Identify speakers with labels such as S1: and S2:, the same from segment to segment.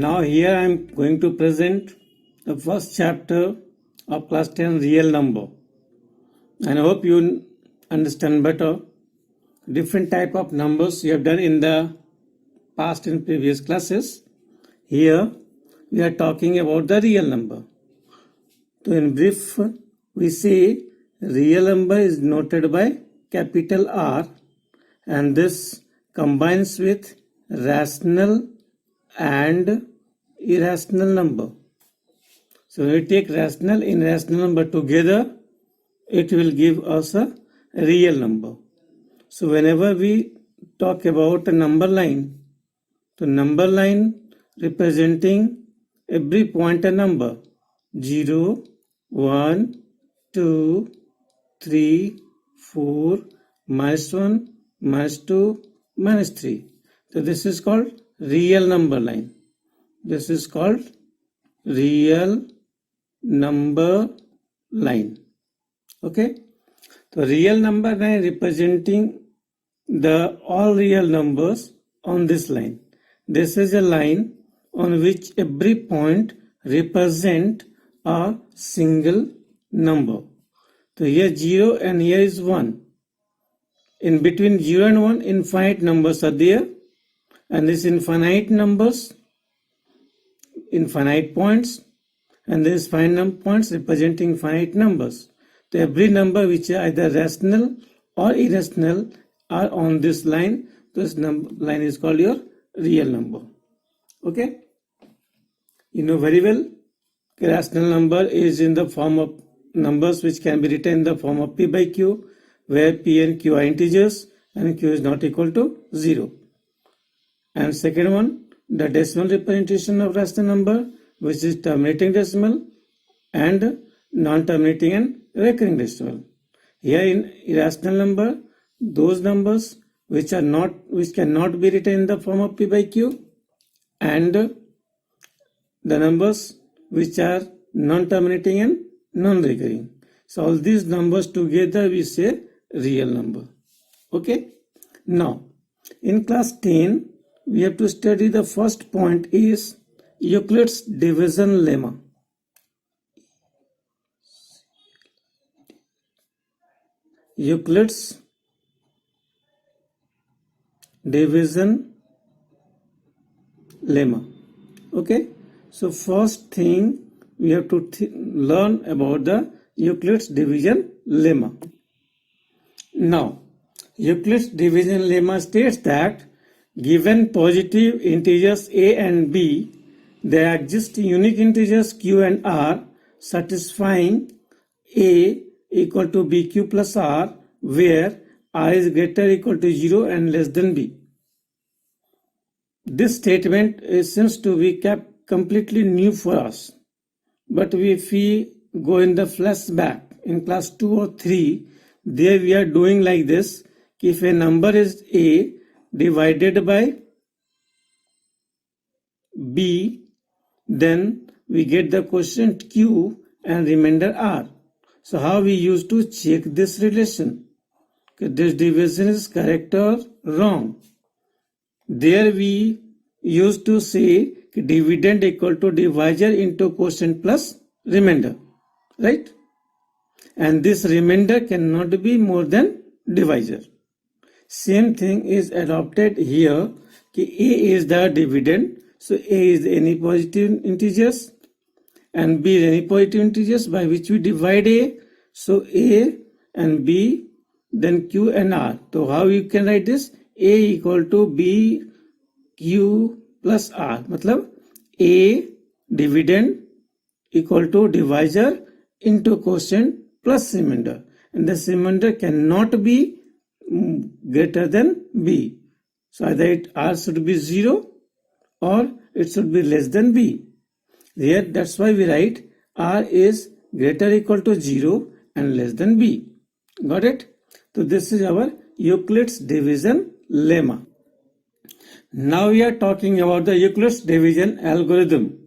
S1: Now here I am going to present the first chapter of class 10 real number, and I hope you understand better different type of numbers you have done in the past in previous classes. Here we are talking about the real number. So in brief, we say real number is noted by capital R, and this combines with rational and irrational number. So when we take rational and irrational number together, it will give us a real number. So whenever we talk about a number line, the number line representing every point a number 0, 1, 2, 3, 4, -1, -2, -3. So this is called real number line. This is called real number line. Okay. So real number line representing the all real numbers on this line. This is a line on which every point represent a single number. So here 0 and here is 1. In between 0 and 1, infinite numbers are there, and this infinite numbers, infinite points, and this finite points representing finite numbers. So every number which is either rational or irrational are on this line. This line is called your real number. Okay, you know very well rational number is in the form of numbers which can be written in the form of p by q, where p and q are integers and q is not equal to 0. And second one, the decimal representation of rational number, which is terminating decimal and non-terminating and recurring decimal. Here in irrational number, those numbers which cannot be written in the form of p by q, and the numbers which are non-terminating and non-recurring. So all these numbers together we say real number. Okay. Now in class 10 we have to study the first point is Euclid's division lemma. Euclid's division lemma. Okay. So first thing we have to learn about the Euclid's division lemma. Now Euclid's division lemma states that given positive integers a and b, there exist unique integers q and r satisfying a equal to bq plus r, where r is greater or equal to 0 and less than b. This statement seems to be kept completely new for us, but if we go in the flashback in class 2 or 3, there we are doing like this. If a number is a divided by b, then we get the quotient q and remainder r. So how we used to check this relation? This division is correct or wrong? There we used to say dividend equal to divisor into quotient plus remainder, right? And this remainder cannot be more than divisor. Same thing is adopted here. A is the dividend, so a is any positive integers and b is any positive integers by which we divide a. So a and b, then q and r. So how you can write this? A equal to b q plus r. Matlab a dividend equal to divisor into quotient plus remainder, and the remainder cannot be greater than b. So either r should be 0 or it should be less than b. Here that's why we write r is greater or equal to 0 and less than b. Got it? So this is our Euclid's division lemma. Now we are talking about the Euclid's division algorithm.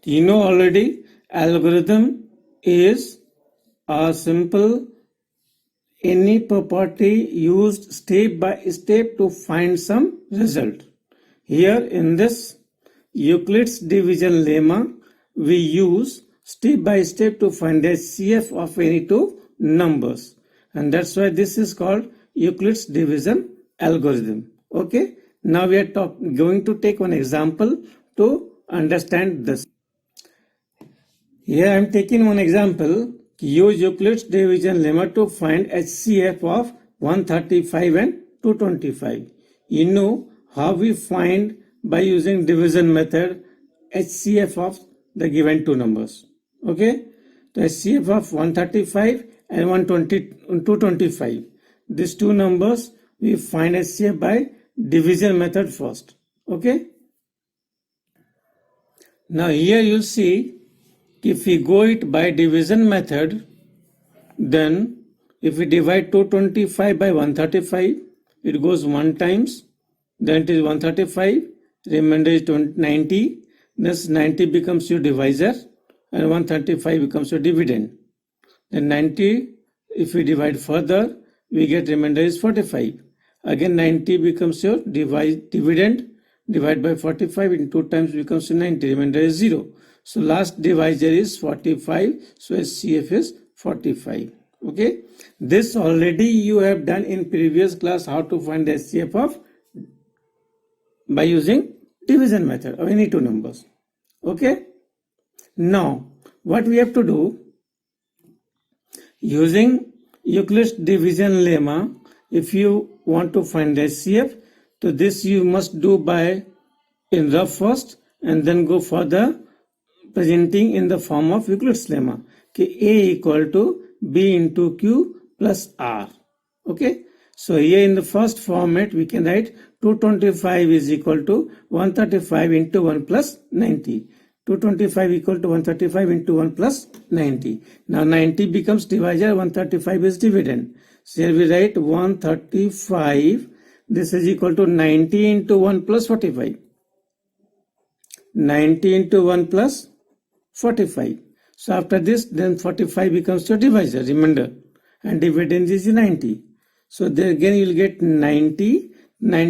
S1: You know already algorithm is a simple any property used step by step to find some result. Here in this Euclid's division lemma we use step by step to find the HCF of any two numbers, and that's why this is called Euclid's division algorithm. Okay, now we are going to take one example to understand this. Here I am taking one example. Use Euclid's division lemma to find HCF of 135 and 225. You know how we find by using division method HCF of the given two numbers. Okay, the HCF of 135 and 225. These two numbers we find HCF by division method first. Okay. Now here you see, if we go it by division method, then if we divide 225 by 135, it goes 1 times, then it is 135, remainder is 90, thus 90 becomes your divisor and 135 becomes your dividend. Then 90, if we divide further, we get remainder is 45. Again 90 becomes your dividend, divide by 45 in 2 times becomes 90, remainder is 0. So last divisor is 45, so HCF is 45. Okay, this already you have done in previous class, how to find the HCF of by using division method of any two numbers. Okay, now what we have to do, using Euclid's division lemma, if you want to find the HCF, so this you must do by in rough first and then go further presenting in the form of Euclid's lemma. Okay, A equal to B into Q plus R. Okay, so here in the first format we can write 225 is equal to 135 into 1 plus 90. 225 equal to 135 into 1 plus 90. Now 90 becomes divisor, 135 is dividend. So here we write 135, this is equal to 90 into 1 plus 45. 90 into 1 plus 45. So after this, then 45 becomes your divisor, remainder, and dividend is 90. So there again you will get 90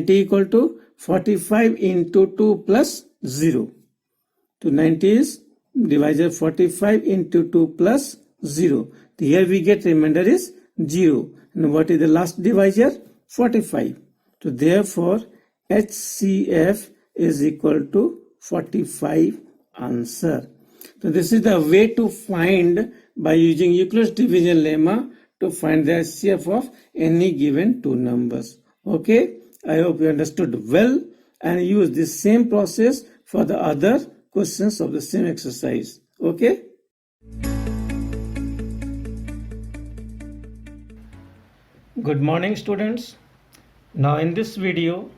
S1: equal to 45 into 2 plus 0. So 90 is divisor 45 into 2 plus 0. So here we get remainder is 0. And what is the last divisor? 45. So therefore HCF is equal to 45 answer. So this is the way to find by using Euclid's division lemma to find the HCF of any given two numbers. Okay, I hope you understood well and use the same process for the other questions of the same exercise. Okay. Good morning students. Now in this video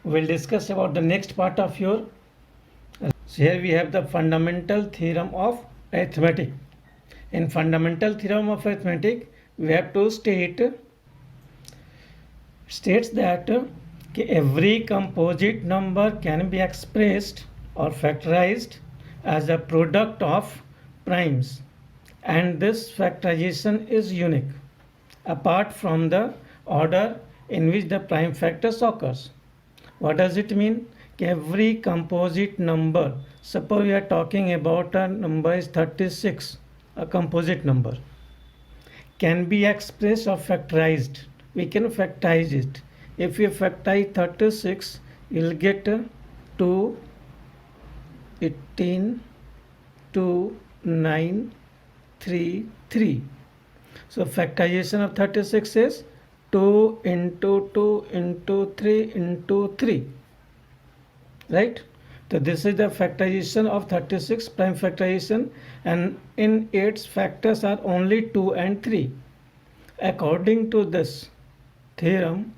S1: we'll discuss about the next part of your. So here we have the fundamental theorem of arithmetic. In fundamental theorem of arithmetic, we have to states that every composite number can be expressed or factorized as a product of primes, and this factorization is unique apart from the order in which the prime factors occurs. What does it mean? Every composite number, suppose we are talking about a number is 36, a composite number, can be expressed or factorized. We can factorize it. If you factorize 36, you will get 2, 18, 2, 9, 3, 3. So factorization of 36 is 2 into 2 into 3 into 3. Right? So this is the factorization of 36, prime factorization, and in its factors are only 2 and 3. According to this theorem,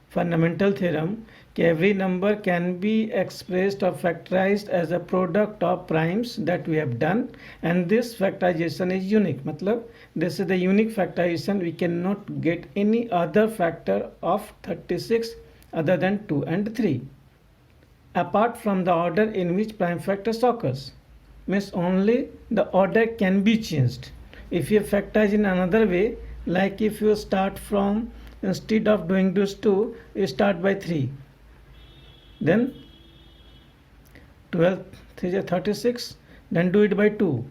S1: fundamental theorem, every number can be expressed or factorized as a product of primes that we have done, and this factorization is unique. Matlab, this is the unique factorization. We cannot get any other factor of 36 other than 2 and 3. Apart from the order in which prime factors occurs, means only the order can be changed. If you factorize in another way, like if you start from, instead of doing this 2, you start by 3, then 12 3 is 36, then do it by 2,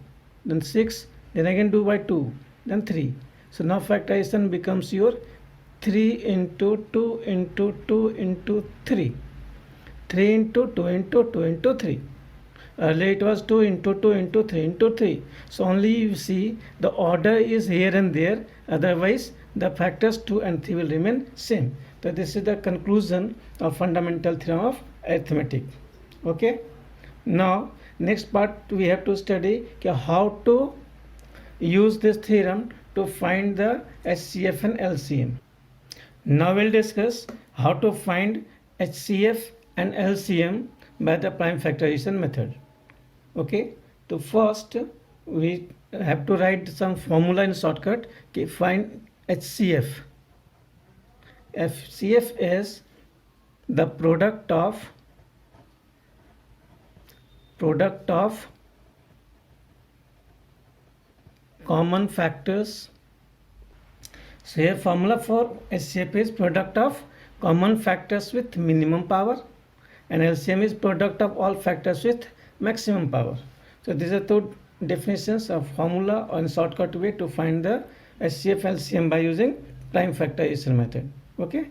S1: then 6, then again do by 2, then 3. So now factorization becomes your 3 into 2 into 2 into 3. 3 into 2 into 2 into 3. Earlier it was 2 into 2 into 3 into 3. So only you see the order is here and there, otherwise the factors 2 and 3 will remain same. So this is the conclusion of fundamental theorem of arithmetic. Okay. Now next part we have to study how to use this theorem to find the HCF and LCM. Now we'll discuss how to find HCF and LCM by the prime factorization method. Okay, so first we have to write some formula in shortcut. Okay, find HCF. HCF is the product of common factors. So here formula for HCF is product of common factors with minimum power, and LCM is product of all factors with maximum power. So these are two definitions of formula or shortcut way to find the HCF LCM by using prime factorization method. Okay,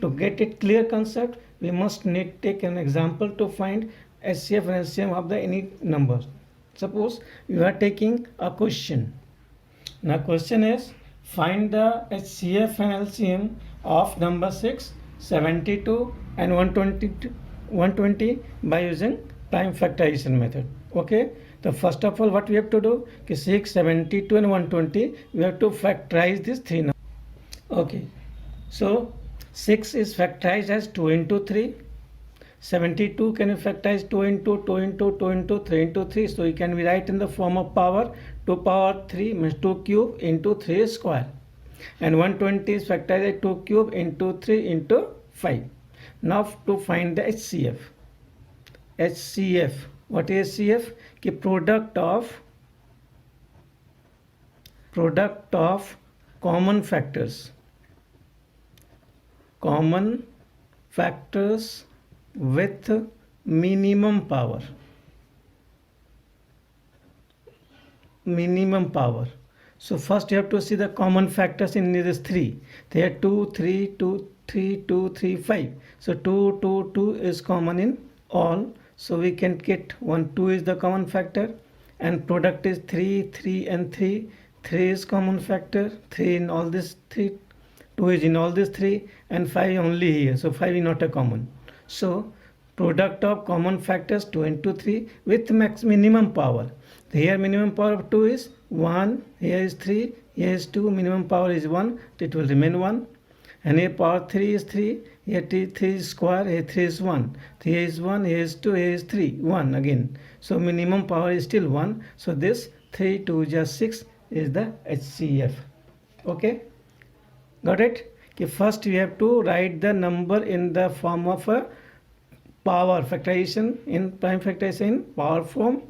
S1: to get it clear concept, we must need take an example to find HCF and LCM of the any number. Suppose you are taking a question. Now question is find the HCF and LCM of number 6, 72 and 120 by using prime factorization method. Okay, so first of all what we have to do, 6, 72 and 120, we have to factorize these three numbers. Okay, so 6 is factorized as 2 into 3, 72 can be factorized 2 into 2 into 2 into 3 into 3, so it can be write in the form of power 2 power 3 means 2 cube into 3 square, and 120 is factorized 2 cube into 3 into 5. Now to find the HCF. HCF, what is HCF? कि product of common factors with minimum power. So first you have to see the common factors in this 3. There are 2, 3, 2, 3, 2, 3, 5. So 2, 2, 2 is common in all. So we can get 1, 2 is the common factor, and product is 3, 3 and 3. 3 is common factor, 3 in all this 3, 2 is in all this 3, and 5 only here. So 5 is not a common. So product of common factors 2 into 3 with minimum power. Here minimum power of 2 is 1, here is 3, here is 2, minimum power is 1, it will remain 1. And here power 3 is 3, here 3 is square, here 3 is 1, here is 1, here is 2, here is 3, 1 again. So minimum power is still 1. So this 3, 2 just 6 is the HCF. Okay, got it? Okay, first we have to write the number in the form of a power factorization, in prime factorization in power form,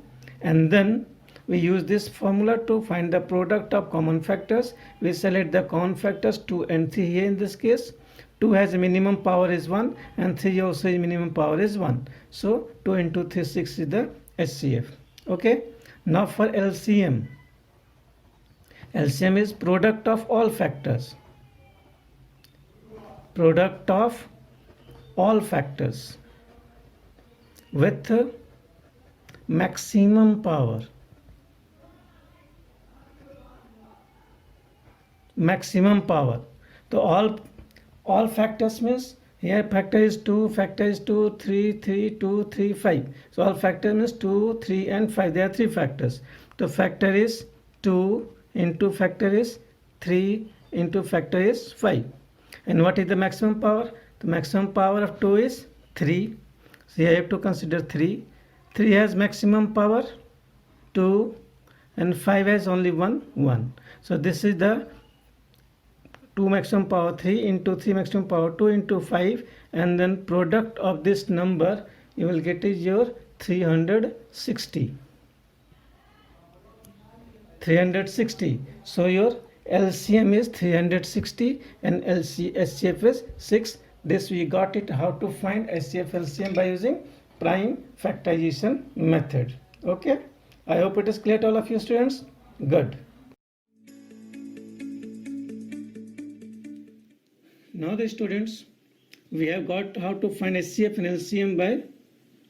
S1: and then we use this formula to find the product of common factors. We select the common factors 2 and 3 here in this case. 2 has a minimum power is 1, and 3 also is minimum power is 1. So 2 into 3, 6 is the HCF. Okay, now for LCM. LCM is product of all factors. Product of all factors with maximum power. Maximum power. So all factors means here factor is 2, 3, 3, 2, 3, 5. So all factor means 2, 3 and 5. There are 3 factors. The factor is 2 into factor is 3 into factor is 5. And what is the maximum power? The maximum power of 2 is 3. So here I have to consider 3. 3 has maximum power 2, and 5 has only 1. So this is the 2 maximum power 3 into 3 maximum power 2 into 5, and then product of this number you will get is your 360. So your LCM is 360 and HCF is 6. This we got it how to find HCF LCM by using prime factorization method. Okay, I hope it is clear to all of you students. Good. Now the students, we have got how to find HCF and LCM by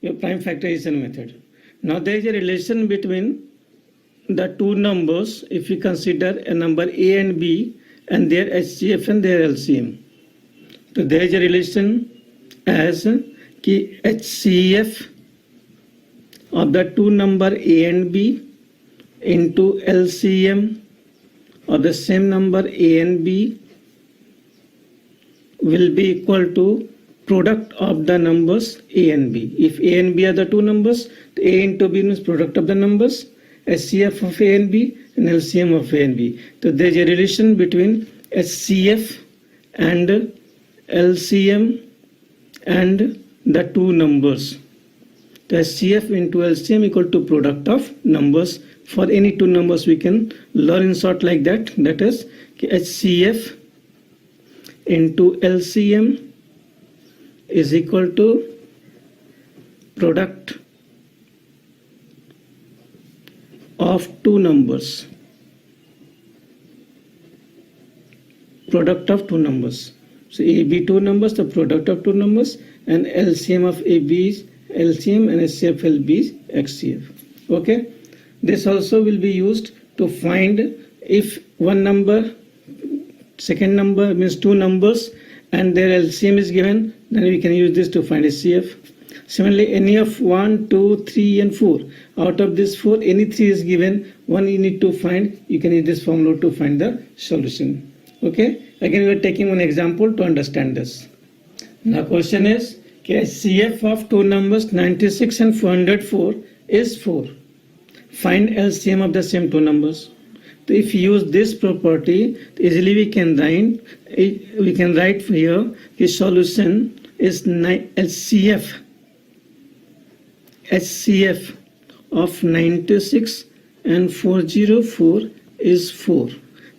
S1: your prime factorization method. Now there is a relation between the two numbers if we consider a number A and B and their HCF and their LCM. So there is a relation as ki HCF of the two number A and B into LCM of the same number A and B will be equal to product of the numbers A and B. If A and B are the two numbers, A into B means product of the numbers, HCF of A and B and LCM of A and B. So there is a relation between HCF and LCM and the two numbers. The HCF into LCM equal to product of numbers. For any two numbers we can learn in short like that. That is HCF into LCM is equal to product of two numbers. Product of two numbers. So AB two numbers, the product of two numbers, and LCM of AB is LCM and HCF LB is HCF. Okay. This also will be used to find if one number, second number means two numbers and their LCM is given, then we can use this to find HCF. Similarly, any of 1, 2, 3 and 4. Out of this 4, any 3 is given, one you need to find, you can use this formula to find the solution. Okay. Again, we are taking one example to understand this. Now question is, HCF of two numbers 96 and 404 is 4. Find LCM of the same two numbers. So if you use this property, easily we can write here the solution is HCF of 96 and 404 is 4.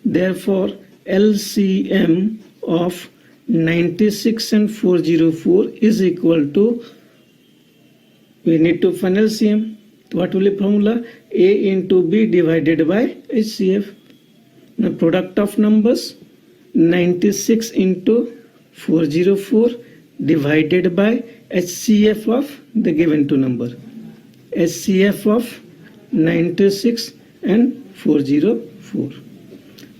S1: Therefore, LCM of 96 and 404 is equal to, we need to find LCM. What will be formula? A into B divided by HCF. Now product of numbers 96 into 404 divided by HCF of the given two number. HCF of 96 and 404.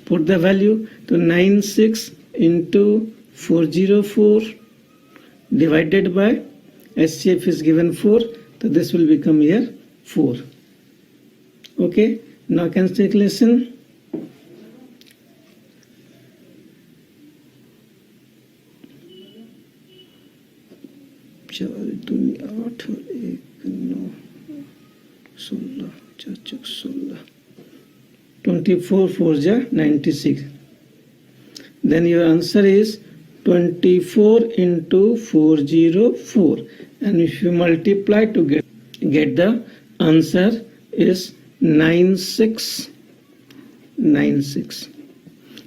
S1: Put the value to 96 into 404 divided by HCF is given 4. So this will become here 4. Okay, now calculation. चार दूनी 8 और 1 9 16 4 16 24 4 जा 96. Then your answer is 24 into 404, and if you multiply to get the answer is 9696.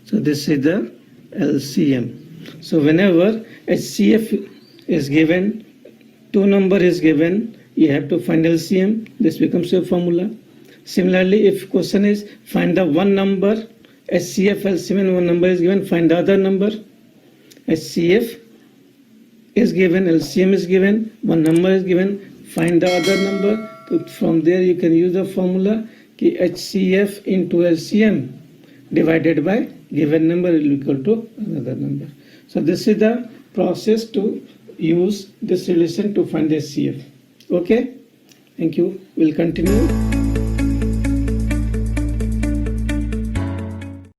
S1: So this is the LCM. So whenever HCF is given, two number is given, you have to find LCM. This becomes your formula. Similarly, if question is find the one number, HCF, LCM, and one number is given, find the other number. HCF is given, LCM is given, one number is given, find the other number. So from there you can use the formula ki HCF into LCM divided by given number will equal to another number. So this is the process to use this relation to find HCF. Okay, thank you. We'll continue.